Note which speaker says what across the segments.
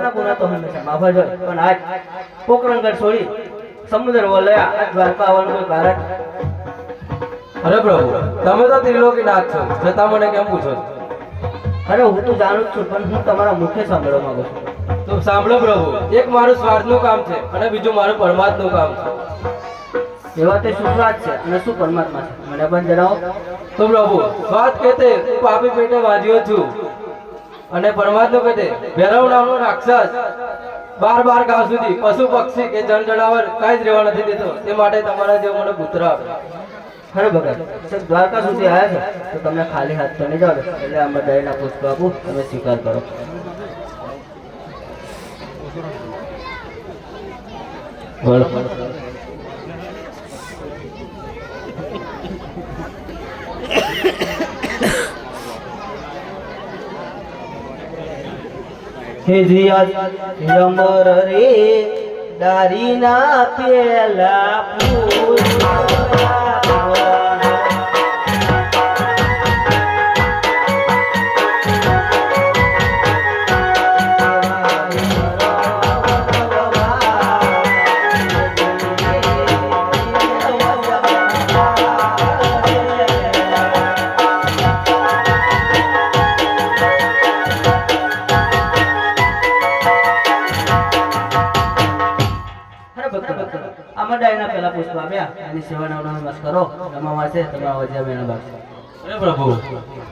Speaker 1: ભક્તના ગુના તો હંમેશા માફ જ હોય, પણ આજ પોકરણગઢ છોડી સમુદ્ર વલયા આ દ્વારકા આવવાનું કોઈ કારણ?
Speaker 2: અરે પ્રભુ, તમે તો ત્રિલોકીનાથ છો, છતાં મને કેમ પૂછો છો?
Speaker 1: અરે હું તો જાણું જ છું, પણ હું તમારા મુખે સાંભળવા માંગુ છું.
Speaker 2: તો સાંભળો પ્રભુ, એક મારું સ્વાર્થનું કામ છે અને બીજું મારું પરમાત્માનું કામ છે.
Speaker 1: એવા તે શું સ્વાર્થ છે અને શું પરમાત્મા છે, મને પણ જણાવો.
Speaker 2: તો પ્રભુ, સ્વાર્થ કહેતે હું પાપી પેટે વાંચ્યો છું અને પરમાત્મા કહેતે ભૈરવ નામનો રાક્ષસ 12 ગાંવ સુધી પશુ પક્ષી કે જન જનાવર કાંઈ જ રહેવા નથી દેતો, તે માટે તમારા જેવો મને પુત્ર આપે.
Speaker 1: ખરે ભગત, દ્વારકા સુધી આવ્યા છે તો તમને ખાલી હાથ તો નહીં જાવ, એટલે આમાં દહીંના પુષ્પ આપું, તમે સ્વીકાર કરો. હે જીયા યમર રે દારીના પેલા આમાં ડાયના પેલા પુષ્પ આપ્યા અને સેવાનો નમસ્કારો રમાવા છે તમારા વજ્યા મેના બાપ.
Speaker 2: અરે પ્રભુ,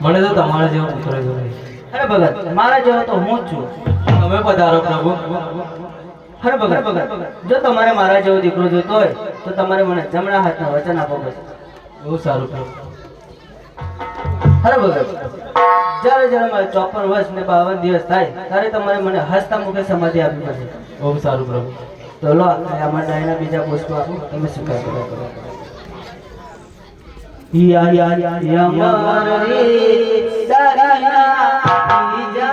Speaker 2: મને તો તમારા જેવો પુત્ર જોઈએ.
Speaker 1: અરે ભગત, મારા જેવો તો હું જ છું.
Speaker 2: તમે પધારો પ્રભુ.
Speaker 1: અરે ભગત, જો તમારે મારા જેવો દીકરો જોઈતો હોય તો તમારે મને જમણા હાથના વચન આપવો પડશે.
Speaker 2: બહુ સારું પ્રભુ.
Speaker 1: અરે ભગત, જ્યારે મારે 54 વર્ષ ને 52 દિવસ થાય ત્યારે તમારે મને હસતા મુખે સમાધિ આપવી પડશે.
Speaker 2: બહુ સારું પ્રભુ.
Speaker 1: તો લો આમાં ડાયના બીજા પુષ્પ આપું, તમે સ્વીકાર કરો. યમર રે દારીના બીજા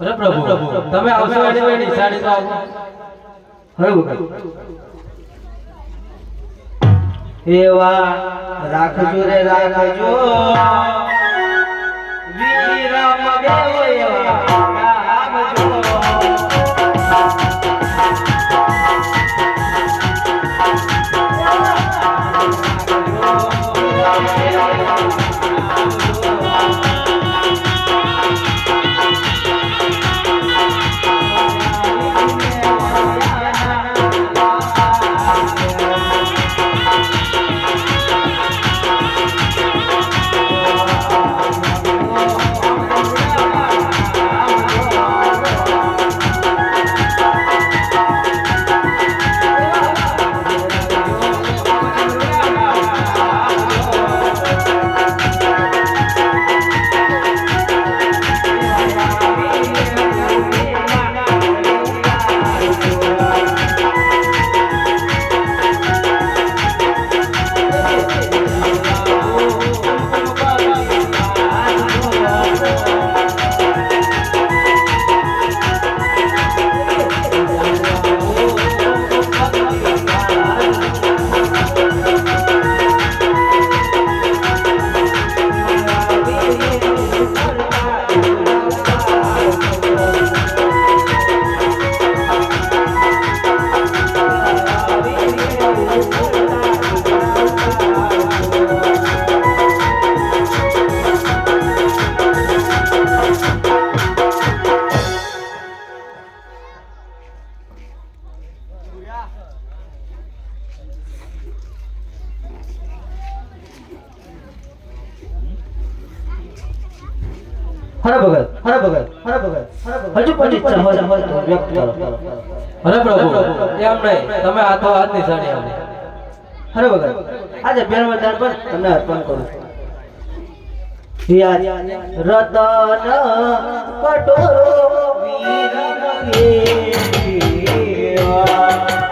Speaker 2: અરે પ્રભુ, તમે આવશો એની નિશાની તો આપો.
Speaker 1: હરે ભગત, એવા રાખજો રે રાખજો વિરમ દેવ એવા રાખજો. હરે ભગત, હરે ભગત, હરે ભગત, હજુ પણ ઈચ્છા હોય તો વ્યક્ત કરો.
Speaker 2: અરે પ્રભુ, એમ નહીં, તમે હાથો હાથ નિશાની આપો.
Speaker 1: હરે ભગત, આજે બેન વધાર પર તમને અર્પણ કરું છું. રતન કટોરો વીર કેવા